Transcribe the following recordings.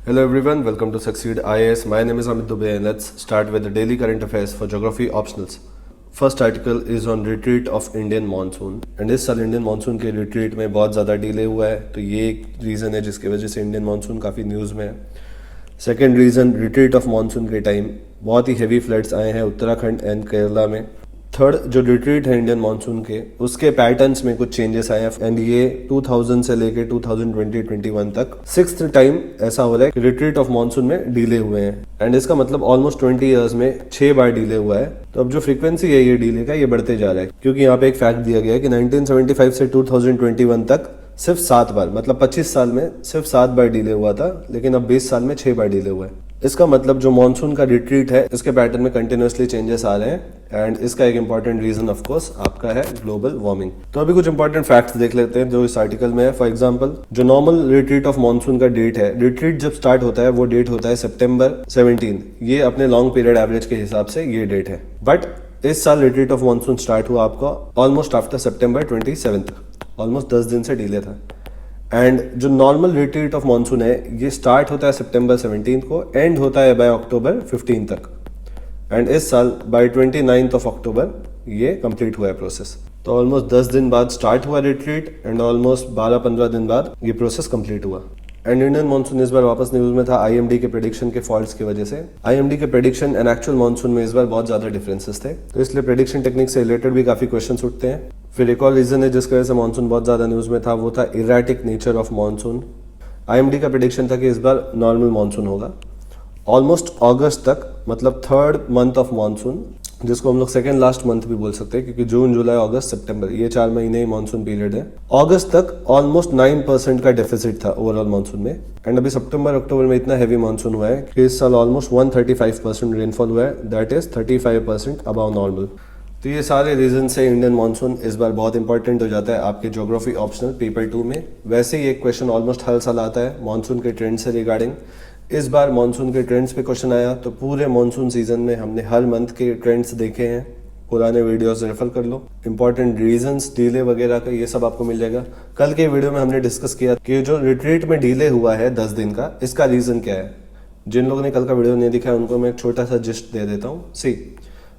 Hello everyone, welcome to Succeed IAS. My name is Amit Dubey and let's start with the daily current affairs for geography optionals. First article is on retreat of Indian monsoon and इस साल Indian monsoon के retreat में बहुत ज़्यादा delay हुआ है, तो ये एक रीज़न है जिसकी वजह से इंडियन मानसून काफ़ी न्यूज़ में है. Second reason, retreat of monsoon के टाइम बहुत ही हेवी फ्लड्स आए हैं उत्तराखंड एंड केरला में. थर्ड, जो रिट्रीट है इंडियन मानसून के उसके पैटर्न्स में कुछ चेंजेस आए हैं एंड ये 2000 से लेके 2020-21 तक सिक्स्थ टाइम ऐसा हो रहा है कि रिट्रीट ऑफ मानसून में डिले हुए हैं एंड इसका मतलब ऑलमोस्ट 20 इयर्स में 6 बार डिले हुआ है. तो अब जो फ्रीक्वेंसी है ये डिले का ये बढ़ते जा रहा है, क्योंकि यहाँ पे एक फैक्ट दिया गया है कि 1975 से 2021 तक सिर्फ 7 बार, मतलब 25 साल में सिर्फ 7 बार डिले हुआ था, लेकिन अब 20 साल में 6 बार डिले हुआ है. इसका मतलब जो मानसून का रिट्रीट है इसके पैटर्न में कंटिन्यूसली चेंजेस आ रहे हैं एंड इसका एक इंपॉर्टेंट रीजन ऑफ कोर्स आपका है ग्लोबल वार्मिंग. तो अभी कुछ इंपॉर्टेंट फैक्ट्स देख लेते हैं जो इस आर्टिकल में है. फॉर एग्जांपल, जो नॉर्मल रिट्रीट ऑफ मानसून का डेट है, रिट्रीट जब स्टार्ट होता है वो डेट होता है सितंबर 17. ये अपने लॉन्ग पीरियड एवरेज के हिसाब से ये डेट है, बट इस साल रिट्रीट ऑफ मानसून स्टार्ट हुआ आपका ऑलमोस्ट आफ्टर सितंबर 27, ऑलमोस्ट 10 दिन से डिले था. एंड जो नॉर्मल रिट्रीट ऑफ मानसून है ये स्टार्ट होता है सितंबर 17 को, एंड होता है बाय अक्टूबर 15 तक. एंड इस साल बाय 29 ऑफ अक्टूबर ये कंप्लीट हुआ है प्रोसेस. तो ऑलमोस्ट 10 दिन बाद स्टार्ट हुआ रिट्रीट एंड ऑलमोस्ट 12-15 दिन बाद ये प्रोसेस कंप्लीट हुआ. एंड इंडियन मानसून इस बार वापस न्यूज में था आईएमडी के प्रेडिक्शन के फॉल्ट्स की वजह से. आईएमडी के प्रेडिक्शन एंड एक्चुअल मानसून में इस बार बहुत ज्यादा डिफरेंसेस थे, तो इसलिए प्रेडिक्शन टेक्निक से रिलेटेड भी काफी क्वेश्चंस उठते हैं. फिर एक और रीजन है जिसकी वजह से मानसून बहुत ज्यादा न्यूज में था, वो था erratic nature of monsoon. IMD का प्रेडिक्शन था कि इस बार नॉर्मल मानसून होगा ऑलमोस्ट अगस्त तक, मतलब थर्ड मंथ ऑफ मानसून, जिसको हम लोग सेकेंड लास्ट मंथ भी बोल सकते हैं, क्योंकि जून, जुलाई, अगस्त, सितंबर ये 4 महीने ही मानसून पीरियड है. अगस्त तक ऑलमोस्ट 9% का डेफिसिट था ओवरऑल मानसून में. एंड अभी सितंबर अक्टूबर में इतना हैवी मानसून हुआ है कि इस साल ऑलमोस्ट 135% रेनफॉल हुआ है, दैट इज 35% अबव नॉर्मल. तो ये सारे रीजन से इंडियन मानसून इस बार बहुत इंपॉर्टेंट हो जाता है आपके ज्योग्राफी ऑप्शनल पेपर 2 में. वैसे ही एक क्वेश्चन ऑलमोस्ट हर साल आता है मानसून के ट्रेंड से रिगार्डिंग. इस बार मानसून के ट्रेंड्स पे क्वेश्चन आया, तो पूरे मानसून सीजन में हमने हर मंथ के ट्रेंड्स देखे हैं. पुराने वीडियोस रेफर कर लो, इंपॉर्टेंट रीजंस, डिले वगैरह का ये सब आपको मिल जाएगा. कल के वीडियो में हमने डिस्कस किया कि जो रिट्रीट में डिले हुआ है 10 दिन का, इसका रीजन क्या है. जिन लोगों ने कल का वीडियो नहीं दिखा है उनको मैं एक छोटा सा जिस्ट दे देता हूँ. सी,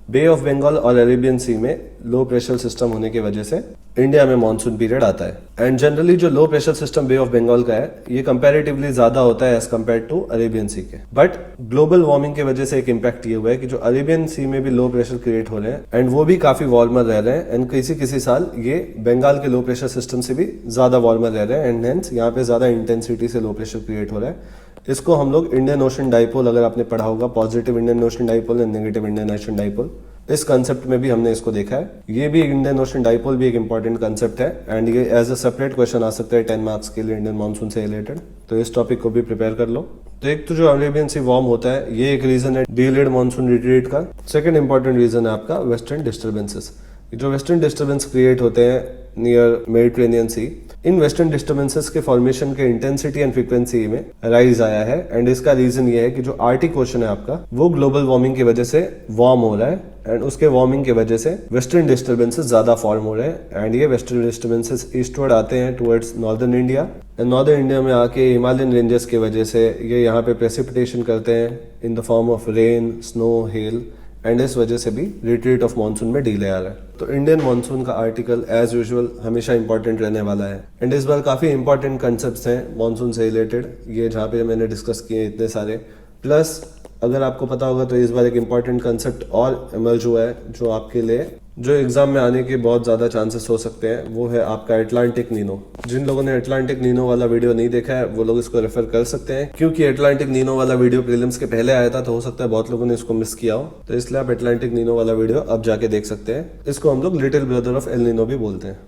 बे ऑफ बंगाल और अरेबियन सी में लो प्रेशर सिस्टम होने की वजह से इंडिया में मानसून पीरियड आता है. एंड जनरली जो low pressure system Bay of Bengal का है ये कंपैरेटिवली ज्यादा होता है as compare to Arabian Sea के. बट ग्लोबल वार्मिंग की वजह से एक इम्पैक्ट ये हुआ है कि जो अरेबियन सी में भी लो प्रेशर क्रिएट हो रहे हैं एंड वो भी काफी वार्मर रह रहे हैं. एंड किसी साल ये बंगाल के लो प्रेशर सिस्टम से भी ज्यादा वार्मर रह रहे हैं एंड हेंस यहाँ पे ज्यादा इंटेंसिटी से लो प्रेशर क्रिएट हो रहा है. इसको हम लोग इंडियन ओशन डाइपोल, अगर आपने पढ़ा होगा, positive Indian ocean dipole and negative Indian ocean dipole, इस कंसेप्ट में भी हमने इसको देखा है. ये भी इंडियन ओशन डाइपोल भी एक इंपॉर्टेंट कंसेप्ट है एंड ये एज अ सेपरेट क्वेश्चन आ सकता है 10 मार्क्स के लिए इंडियन मानसून से रिलेटेड. तो इस टॉपिक को भी प्रिपेयर कर लो. तो एक तो जो अरेबियन सी वार्म होता है ये एक रीजन है डिलेड मानसून रिट्रीट का. सेकंड इंपॉर्टेंट रीजन है आपका वेस्टर्न डिस्टर्बेंसेस. जो वेस्टर्न डिस्टर्बेंस क्रिएट होते हैं नियर मेडिटेरेनियन सी, इन वेस्टर्न डिस्टर्बेंसेस के फॉर्मेशन के इंटेंसिटी एंड फ्रीक्वेंसी में राइज आया है. एंड इसका रीजन ये है कि जो आर्टिक ओशन है आपका वो ग्लोबल वार्मिंग की वजह से वार्म हो रहा है एंड उसके वार्मिंग की वजह से वेस्टर्न डिस्टर्बेंसेस ज्यादा फॉर्म हो रहे हैं. एंड ये वेस्टर्न डिस्टर्बेंसेस ईस्टवर्ड आते हैं towards northern India and northern India में आके हिमालयन रेंजेस की वजह से ये यहाँ पे प्रेसिपिटेशन करते हैं in the form of rain, snow, hello, and इस वजह से भी रिट्रीट ऑफ मानसून में डिले आ रहा है. तो इंडियन मानसून का आर्टिकल एज यूजुअल हमेशा इंपॉर्टेंट रहने वाला है. एंड इस बार काफी इंपॉर्टेंट कंसेप्ट्स हैं मानसून से रिलेटेड, ये जहाँ पे मैंने डिस्कस किए इतने सारे. प्लस अगर आपको पता होगा तो इस बार एक इंपॉर्टेंट कंसेप्ट और इमर्ज हुआ है जो आपके लिए, जो एग्जाम में आने के बहुत ज्यादा चांसेस हो सकते हैं, वो है आपका अटलांटिक नीनो. जिन लोगों ने अटलांटिक नीनो वाला वीडियो नहीं देखा है वो लोग इसको रेफर कर सकते हैं, क्योंकि अटलांटिक नीनो वाला वीडियो प्रीलिम्स के पहले आया था, तो हो सकता है बहुत लोगों ने इसको मिस किया हो. तो इसलिए आप अटलांटिक नीनो वाला वीडियो अब जाके देख सकते हैं. इसको हम लोग little brother of El Nino भी बोलते हैं.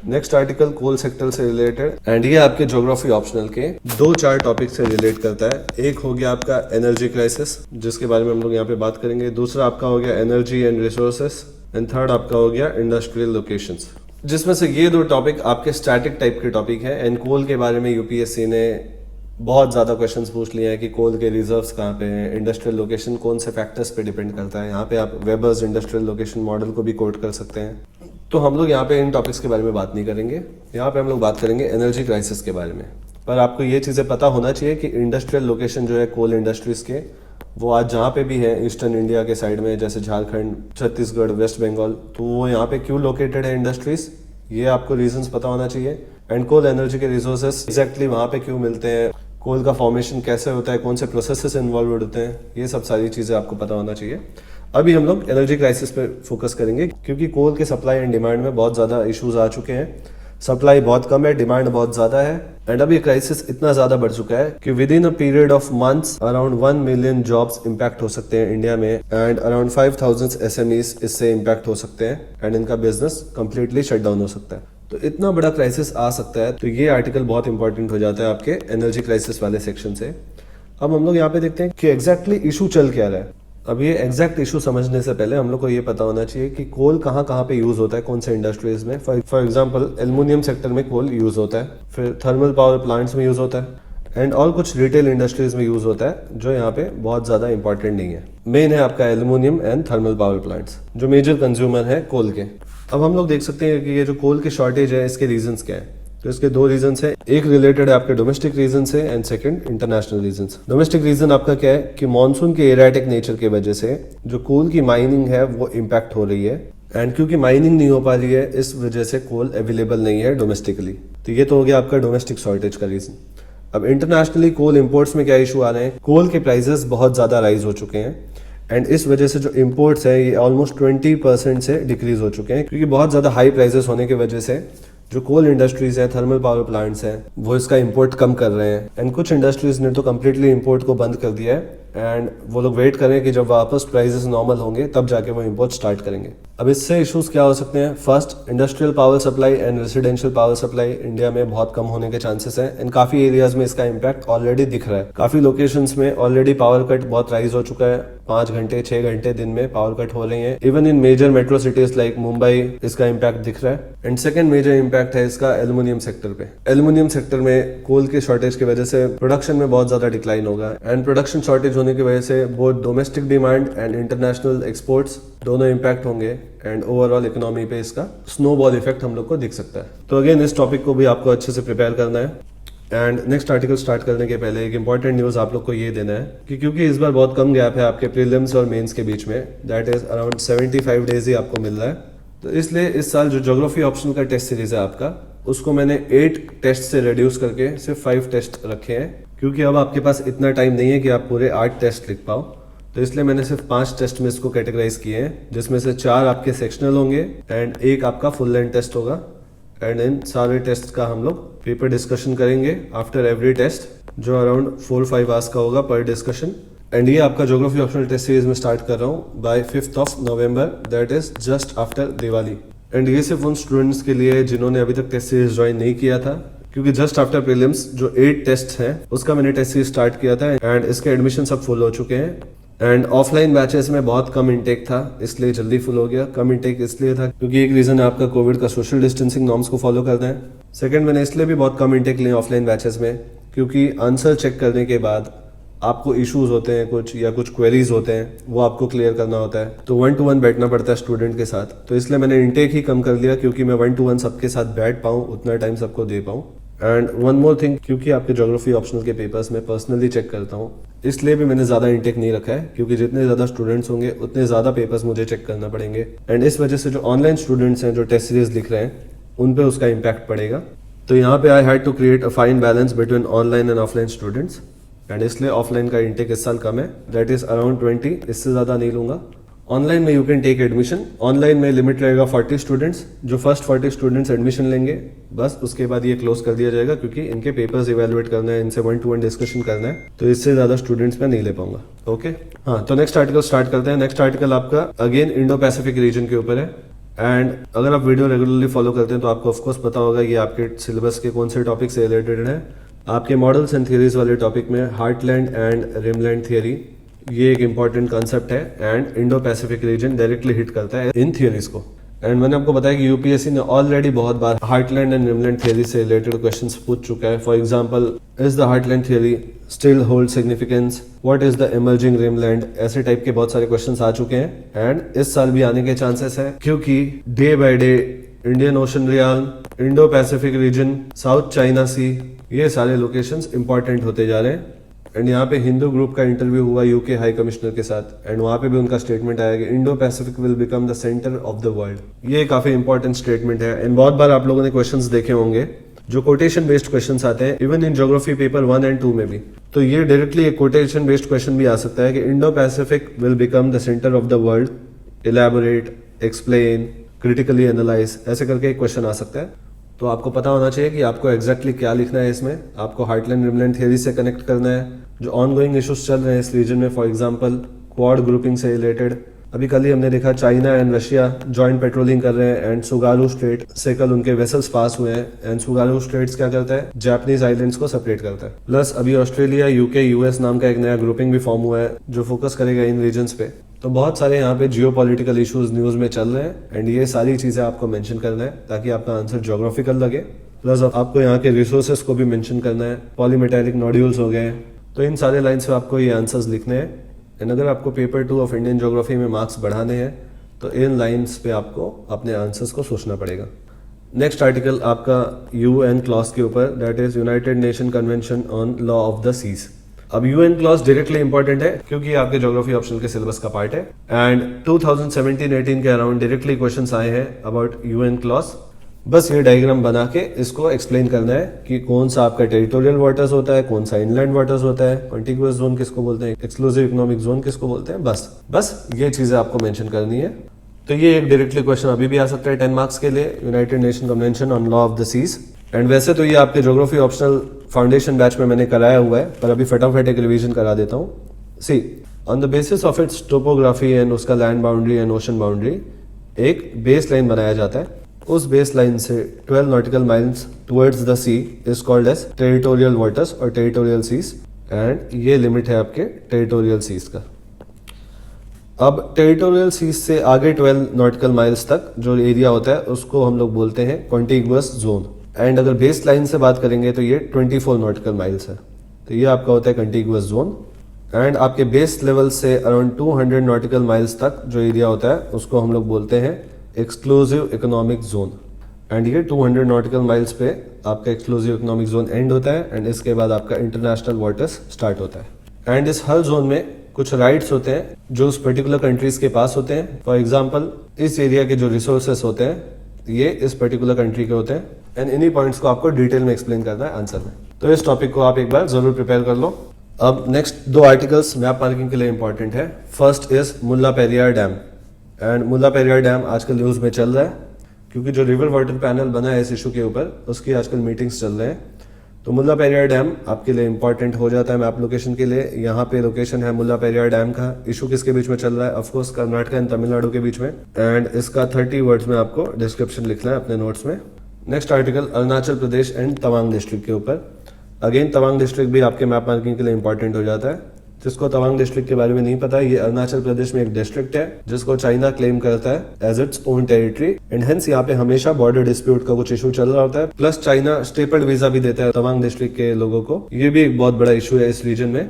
नेक्स्ट आर्टिकल कोल सेक्टर से रिलेटेड एंड ये आपके ज्योग्राफी ऑप्शनल के 2-4 टॉपिक से रिलेट करता है. एक हो गया आपका एनर्जी क्राइसिस, जिसके बारे में हम लोग यहाँ पे बात करेंगे. दूसरा आपका हो गया energy and resources and third आपका हो गया इंडस्ट्रियल लोकेशंस, जिसमें से ये 2 टॉपिक आपके स्टैटिक टाइप के टॉपिक है. एंड कोल के बारे में यूपीएससी ने बहुत ज्यादा क्वेश्चंस पूछ लिए हैं कि कोल के रिजर्व्स कहाँ पे हैं, इंडस्ट्रियल लोकेशन कौन से फैक्टर्स पे डिपेंड करता है. यहाँ पे आप वेबर्स इंडस्ट्रियल लोकेशन मॉडल को भी कोट कर सकते हैं. तो हम लोग यहाँ पे इन टॉपिक्स के बारे में बात नहीं करेंगे. यहाँ पे हम लोग बात करेंगे एनर्जी क्राइसिस के बारे में. पर आपको ये चीज़ें पता होना चाहिए कि इंडस्ट्रियल लोकेशन जो है कोल इंडस्ट्रीज के, वो आज जहाँ पे भी है ईस्टर्न इंडिया के साइड में, जैसे झारखंड, छत्तीसगढ़, वेस्ट बंगाल, तो वो यहाँ पे क्यों लोकेटेड है इंडस्ट्रीज, ये आपको रीजंस पता होना चाहिए। एंड कोल एनर्जी के रिसोर्सेस एग्जैक्टली वहाँ पे क्यों मिलते हैं, कोल का फॉर्मेशन कैसे होता है, कौन से प्रोसेसेस इन्वॉल्व होते हैं, ये सब सारी चीज़ें आपको पता होना चाहिए। अभी हम लोग एनर्जी क्राइसिस पे फोकस करेंगे, क्योंकि कोल के सप्लाई एंड डिमांड में बहुत ज़्यादा इश्यूज आ चुके हैं। सप्लाई बहुत कम है, डिमांड बहुत ज़्यादा है, एंड अभी क्राइसिस इतना ज़्यादा बढ़ चुका है कि with in a period of months around 1 million jobs impact हो सकते हैं इंडिया में, एंड अराउंड 5000 SMEs इससे इम्पैक्ट हो सकते हैं, एंड इनका बिजनेस कंप्लीटली शट डाउन हो सकता है। तो इतना बड़ा क्राइसिस आ सकता है, तो ये आर्टिकल बहुत इंपॉर्टेंट हो जाता है आपके एनर्जी क्राइसिस वाले सेक्शन से। अब हम लोग यहाँ पे देखते हैं कि एग्जैक्टली इशू चल क्या रहा है। अब ये एग्जैक्ट इशू समझने से पहले हम लोग को ये पता होना चाहिए कि कोल कहाँ कहाँ पे यूज होता है, कौन से इंडस्ट्रीज में। फॉर एग्जांपल एल्युमिनियम सेक्टर में कोल यूज होता है, फिर थर्मल पावर प्लांट्स में यूज होता है, एंड और कुछ रिटेल इंडस्ट्रीज में यूज होता है, जो यहाँ पे बहुत ज्यादा इंपॉर्टेंट नहीं है। मेन है आपका aluminium and thermal power plants, जो मेजर कंज्यूमर है कोल के। अब हम लोग देख सकते हैं कि ये जो कोल की शॉर्टेज है, इसके रीजंस क्या है। तो इसके दो रीजंस है, एक रिलेटेड है आपके डोमेस्टिक रीजन से, and second international reasons. Domestic reason आपका क्या है कि मॉनसून के एराटिक नेचर की वजह से जो कोल की माइनिंग है वो इम्पैक्ट हो रही है, एंड क्योंकि माइनिंग नहीं हो पा रही है, इस वजह से कोल अवेलेबल नहीं है डोमेस्टिकली। तो ये तो हो गया आपका डोमेस्टिक शॉर्टेज का रीजन। अब इंटरनेशनली कोल इंपोर्ट्स में क्या इशू आ रहे हैं, कोल के प्राइसेस बहुत ज्यादा राइज हो चुके हैं, एंड इस वजह से जो इंपोर्ट्स है ये ऑलमोस्ट 20% से डिक्रीज हो चुके हैं, क्योंकि बहुत ज्यादा हाई प्राइसेस होने की वजह से जो कोल इंडस्ट्रीज है, थर्मल पावर प्लांट्स हैं, वो इसका इंपोर्ट कम कर रहे हैं, एंड कुछ इंडस्ट्रीज ने तो कम्प्लीटली इंपोर्ट को बंद कर दिया है, एंड वो लोग वेट करें कि जब वापस प्राइसेस नॉर्मल होंगे तब जाके वो इंपोर्ट स्टार्ट करेंगे। अब इससे इश्यूज क्या हो सकते हैं, first industrial power supply and residential power supply India में बहुत कम होने के चांसेस हैं, एंड काफी एरियाज में इसका इम्पैक्ट ऑलरेडी दिख रहा है। काफी लोकेशंस में ऑलरेडी पावर कट बहुत राइज हो चुका है, 5 घंटे 6 घंटे दिन में पावर कट हो रही है। Even in major metro cities like Mumbai इसका इम्पैक्ट दिख रहा है। एंड सेकंड मेजर इम्पैक्ट है इसका एल्युमिनियम सेक्टर पे। एल्युमिनियम सेक्टर में कोल के शॉर्टेज की वजह से प्रोडक्शन में बहुत ज्यादा डिक्लाइन होगा, एंड प्रोडक्शन शॉर्टेज होने की वजह से both domestic demand and international exports दोनों इम्पैक्ट होंगे, एंड ओवरऑल इकोनॉमी पे इसका स्नोबॉल इफेक्ट हम लोग को दिख सकता है। तो अगेन इस टॉपिक को भी आपको अच्छे से प्रिपेयर करना है, एंड नेक्स्ट आर्टिकल स्टार्ट करने के पहले एक इंपॉर्टेंट न्यूज आप लोग को ये देना है कि क्योंकि इस बार बहुत कम गैप है आपके प्रीलिम्स और मेंस के बीच में, दैट इज अराउंड 75 डेज ही आपको मिल रहा है, तो इसलिए इस साल जो ज्योग्राफी ऑप्शनल का टेस्ट सीरीज है आपका, उसको मैंने 8 टेस्ट से रिड्यूस करके सिर्फ 5 टेस्ट रखे हैं, क्योंकि अब आपके पास इतना टाइम नहीं है कि आप पूरे 8 टेस्ट लिख पाओ। तो इसलिए मैंने सिर्फ 5 टेस्ट में इसको कैटेगराइज किए हैं, जिसमें से 4 आपके सेक्शनल होंगे एंड 1 आपका फुल लेंथ टेस्ट होगा, एंड इन सारे टेस्ट का हम लोग पेपर डिस्कशन करेंगे आफ्टर एवरी टेस्ट, जो अराउंड 4-5 आवर्स का होगा पर डिस्कशन। एंड ये आपका ज्योग्राफी ऑप्शनल टेस्ट सीरीज में स्टार्ट कर रहा हूँ by 5 November, that is just after Diwali. And ये सिर्फ उन स्टूडेंट्स के लिए जिन्होंने अभी तक टेस्ट सीरीज ज्वाइन नहीं किया था, क्योंकि जस्ट आफ्टर प्रीलिम्स जो 8 टेस्ट हैं उसका मैंने टेस्ट सीरीज स्टार्ट किया था, एंड इसके एडमिशन सब फुल हो चुके हैं। एंड ऑफलाइन बैचेस में बहुत कम इनटेक था, इसलिए जल्दी फुल हो गया। कम इनटेक इसलिए था क्योंकि एक रीजन है आपका कोविड का सोशल डिस्टेंसिंग नॉर्म्स को फॉलो करना है। सेकंड, मैंने इसलिए भी बहुत कम इनटेक लिए ऑफलाइन बैचेस में क्योंकि आंसर चेक करने के बाद आपको इश्यूज होते हैं कुछ, या कुछ क्वेरीज होते हैं, वो आपको क्लियर करना होता है, तो 1-to-1 बैठना पड़ता है स्टूडेंट के साथ। तो इसलिए मैंने इनटेक ही कम कर लिया क्योंकि मैं 1-to-1 सबके साथ बैठ पाऊँ, उतना टाइम सबको दे पाऊँ। एंड वन मोर थिंग, क्योंकि आपके ज्योग्राफी ऑप्शनल के पेपर्स में पर्सनली चेक करता हूँ, इसलिए भी मैंने ज्यादा इनटेक नहीं रखा है, क्योंकि जितने ज्यादा स्टूडेंट्स होंगे उतने ज्यादा पेपर्स मुझे चेक करना पड़ेंगे, एंड इस वजह से जो ऑनलाइन स्टूडेंट्स हैं जो टेस्ट सीरीज लिख रहे हैं उन पे उसका इम्पैक्ट पड़ेगा। तो यहाँ पे I had to create a fine balance between online and offline students, and इसलिए ऑफलाइन का इनटेक इस साल कम है, दैट इज अराउंड 20, इससे ज्यादा नहीं लूंगा। ऑनलाइन में you can take admission, online में लिमिट रहेगा 40 स्टूडेंट्स, जो फर्स्ट 40 स्टूडेंट्स एडमिशन लेंगे बस उसके बाद ये क्लोज कर दिया जाएगा, क्योंकि इनके पेपर्स इवेलुएट करना है, इनसे 1-to-1 डिस्कशन करना है, तो इससे ज्यादा स्टूडेंट्स मैं नहीं ले पाऊंगा। ओके, हाँ, तो नेक्स्ट आर्टिकल स्टार्ट करते हैं। नेक्स्ट आर्टिकल आपका अगेन इंडो पैसिफिक रीजन के ऊपर है, एंड अगर आप वीडियो रेगुलरली फॉलो करते हैं तो आपको ऑफकोर्स पता होगा ये आपके सिलेबस के कौन से टॉपिक से रिलेटेड है। आपके मॉडल्स एंड थियरीज वाले टॉपिक में हार्टलैंड एंड रिमलैंड थियरी, ये एक इंपॉर्टेंट कॉन्सेप्ट है, and Indo Pacific reason directly hit करता है इन थियरीज को। एंड मैंने आपको बताया कि यूपीएससी ने ऑलरेडी बहुत बार हार्टलैंड एंड रिमलैंड थियरी से रिलेटेड क्वेश्चंस पूछ चुका है। For example, is the heartland theory still hold significance, what is the emerging rimland, ऐसे टाइप के बहुत सारे क्वेश्चंस आ चुके हैं, एंड इस साल भी आने के चांसेस है, क्योंकि day by day Indian Ocean रियाल, Indo Pacific region, South China Sea, ये सारे लोकेशंस इंपॉर्टेंट होते जा रहे हैं। एंड यहाँ पे हिंदू ग्रुप का इंटरव्यू हुआ यूके हाई कमिश्नर के साथ एंड वहाँ पे भी उनका स्टेटमेंट आया कि Indo Pacific will become the centre of the world. ये काफी इंपॉर्टेंट स्टेटमेंट है एंड बहुत बार आप लोगों ने क्वेश्चंस देखे होंगे जो कोटेशन बेस्ड क्वेश्चंस आते हैं even in geography paper 1 and 2 में भी। तो ये डायरेक्टली एक कोटेशन बेस्ड क्वेश्चन भी आ सकता है कि Indo Pacific will become the centre of the world, elaborate, explain, critically analyse, ऐसे करके एक क्वेश्चन आ सकता है। तो आपको पता होना चाहिए कि आपको एग्जैक्टली क्या लिखना है इसमें। आपको हार्टलैंड रिमलैंड थियरी से कनेक्ट करना है, जो ऑनगोइंग इश्यूज चल रहे हैं इस रीजन में, फॉर एग्जांपल क्वाड ग्रुपिंग से रिलेटेड। अभी कल ही हमने देखा China and Russia joint patrolling कर रहे हैं एंड सुगारू स्ट्रेट से कल उनके वेसल्स पास हुए हैं एंड सुगारू स्ट्रेट्स क्या करता है, जापानीज आइलैंड्स को सेपरेट करता है। प्लस अभी ऑस्ट्रेलिया, यूके, यूएस नाम का एक नया ग्रुपिंग भी फॉर्म हुआ है जो फोकस करेगा इन रीजन्स पे। तो बहुत सारे यहाँ पे जियोपॉलिटिकल इश्यूज न्यूज में चल रहे हैं एंड ये सारी चीजें आपको मेंशन करना है ताकि आपका आंसर ज्योग्राफिकल लगे। प्लस आपको यहाँ के रिसोर्सेस को भी मेंशन करना है, पॉलीमेटेलिक नोड्यूल्स हो गए। तो इन सारे लाइन्स पे आपको ये आंसर्स लिखने हैं एंड अगर आपको पेपर 2 ऑफ इंडियन ज्योग्राफी में मार्क्स बढ़ाने हैं तो इन लाइन्स पे आपको अपने आंसर्स को सोचना पड़ेगा। नेक्स्ट आर्टिकल आपका यूएन क्लॉज के ऊपर, that is United Nation convention on law of the seas. अब यूएन क्लॉज डायरेक्टली इंपॉर्टेंट है क्योंकि आपके ज्योग्राफी ऑप्शनल के सिलेबस का पार्ट है एंड 2017-18 के अराउंड डायरेक्टली क्वेश्चंस आए हैं अबाउट यूएन क्लॉज। बस ये डायग्राम बना के इसको एक्सप्लेन करना है कि कौन सा आपका टेरिटोरियल वाटर्स होता है, कौन सा इनलैंड वाटर्स होता है, कॉन्टिगुअस जोन किसको बोलते हैं, एक्सक्लूसिव इकोनॉमिक जोन किसको बोलते हैं। बस ये चीजें आपको मेंशन करनी है। तो ये एक डायरेक्टली क्वेश्चन अभी भी आ सकता है 10 मार्क्स के लिए, United Nation convention on law of the seas. And वैसे तो ये आपके ज्योग्राफी ऑप्शनल फाउंडेशन बैच में मैंने कराया हुआ है, पर अभी फटाफट एक रिवीजन करा देता हूँ। See, on the basis of its topography and उसका land boundary and ocean boundary एक बेस लाइन बनाया जाता है। उस बेस लाइन से 12 nautical miles towards the sea is called as territorial waters और टेरिटोरियल सीज एंड ये लिमिट है आपके टेरिटोरियल सीज का। अब टेरिटोरियल सीज से आगे 12 नॉटिकल माइल्स तक जो एरिया होता है उसको हम लोग बोलते हैं कॉन्टिगुअस जोन एंड अगर बेस लाइन से बात करेंगे तो ये 24 नॉटिकल माइल्स है। तो ये आपका होता है कॉन्टिगुअस जोन एंड आपके बेस लेवल से अराउंड 200 नॉटिकल माइल्स तक जो एरिया होता है उसको हम लोग बोलते हैं एक्सक्लूसिव इकोनॉमिक जोन एंड ये 200 नॉटिकल माइल्स पे आपका एक्सक्लूसिव इकोनॉमिक जोन एंड होता है एंड इसके बाद आपका इंटरनेशनल वाटर्स स्टार्ट होता है। एंड इस हर जोन में कुछ राइट्स होते हैं जो उस पर्टिकुलर कंट्रीज के पास होते हैं। फॉर एग्जांपल इस एरिया के जो रिसोर्सेस होते हैं ये इस पर्टिकुलर कंट्री के होते हैं एंड इन्हीं पॉइंट्स को आपको डिटेल में एक्सप्लेन करना है आंसर में। तो इस टॉपिक को आप एक बार जरूर प्रिपेयर कर लो। अब नेक्स्ट 2 आर्टिकल्स मैप मार्किंग के लिए इंपॉर्टेंट है। First is Mulla Periyar dam and Mulla Periyar dam आजकल न्यूज में चल रहा है क्योंकि जो रिवर वाटर पैनल बना है इस इशू के ऊपर उसकी आजकल मीटिंग्स चल रहे हैं। तो मुल्ला पेरियार डैम आपके लिए इंपॉर्टेंट हो जाता है मैप लोकेशन के लिए। यहाँ पे लोकेशन है मुल्ला पेरियार डैम का। इशू किसके बीच में चल रहा है, ऑफकोर्स कर्नाटक एंड तमिलनाडु के बीच में एंड इसका 30 वर्ड्स में आपको डिस्क्रिप्शन लिखना है अपने नोट्स में। Next article Arunachal Pradesh and Tawang district के ऊपर। अगेन तवांग डिस्ट्रिक्ट भी आपके मैप मार्किंग के लिए इंपॉर्टेंट हो जाता है। जिसको तवांग डिस्ट्रिक्ट के बारे में नहीं पता, ये अरुणाचल प्रदेश में एक डिस्ट्रिक्ट है जिसको चाइना क्लेम करता है as its own territory and hence यहाँ पे हमेशा बॉर्डर डिस्प्यूट का कुछ इशू चल रहा होता है। प्लस चाइना स्टेपल्ड वीजा भी देता है तवांग डिस्ट्रिक्ट के लोगों को। ये भी एक बहुत बड़ा इशू है इस रीजन में।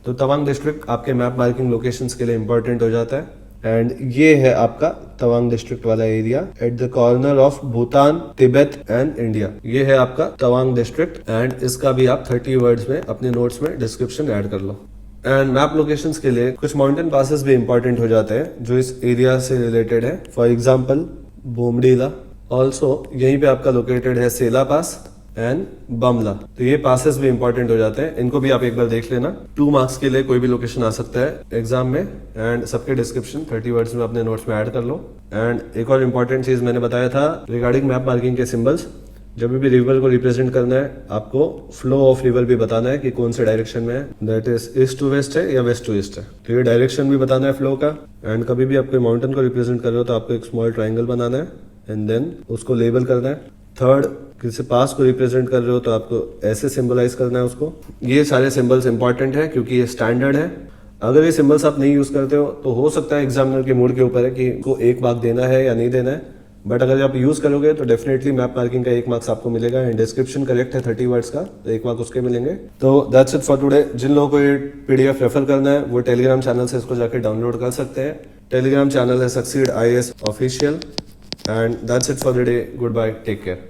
तो तवांग डिस्ट्रिक्ट आपके मैप मार्किंग लोकेशंस के लिए इंपॉर्टेंट हो जाता है एंड ये है आपका तवांग डिस्ट्रिक्ट वाला area at the corner of Bhutan, Tibet and India. ये है आपका तवांग डिस्ट्रिक्ट एंड इसका भी आप 30 वर्ड्स में अपने नोट्स में डिस्क्रिप्शन ऐड कर लो। एंड मैप लोकेशंस के लिए कुछ माउंटेन पासेस भी इंपॉर्टेंट हो जाते हैं जो इस एरिया से रिलेटेड है। फॉर एग्जांपल बोमडीला, ऑल्सो यहीं पे आपका लोकेटेड है सेला पास एंड बमला। तो ये पासेस भी इंपॉर्टेंट हो जाते हैं, इनको भी आप एक बार देख लेना। 2 मार्क्स के लिए कोई भी लोकेशन आ सकता है एग्जाम में एंड सबके डिस्क्रिप्शन 30 वर्ड्स में अपने नोट्स में ऐड कर लो। एंड एक और इम्पोर्टेंट चीज मैंने बताया था रिगार्डिंग मैप मार्किंग के सिंबल्स। जब भी रिवर को रिप्रेजेंट करना है आपको फ्लो ऑफ रिवर भी बताना है कि कौन से डायरेक्शन में है, that is east to west है या वेस्ट टू ईस्ट है। तो ये डायरेक्शन भी बताना है फ्लो का। एंड कभी भी आपको माउंटेन को रिप्रेजेंट कर रहे हो तो आपको एक स्मॉल ट्राइंगल बनाना है एंड देन उसको लेबल करना है। थर्ड, किसी पास को रिप्रेजेंट कर रहे हो तो आपको ऐसे सिंबलाइज करना है उसको। ये सारे सिंबल्स इंपॉर्टेंट है क्योंकि ये स्टैंडर्ड है। अगर ये सिंबल्स आप नहीं यूज करते हो तो हो सकता है एग्जामिनर के मूड के ऊपर है कि को 1 मार्क देना है या नहीं देना है, बट अगर आप यूज करोगे तो डेफिनेटली मैप मार्किंग का 1 मार्क्स आपको मिलेगा एंड डिस्क्रिप्शन करेक्ट है 30 वर्ड्स का, तो 1 मार्क उसके मिलेंगे। तो दैट्स इट फॉर टुडे। जिन लोगों को ये पीडीएफ रेफर करना है वो टेलीग्राम चैनल से इसको जाकर डाउनलोड कर सकते हैं। टेलीग्राम चैनल है succeed IAS official And that's it for the day. Goodbye. Take care.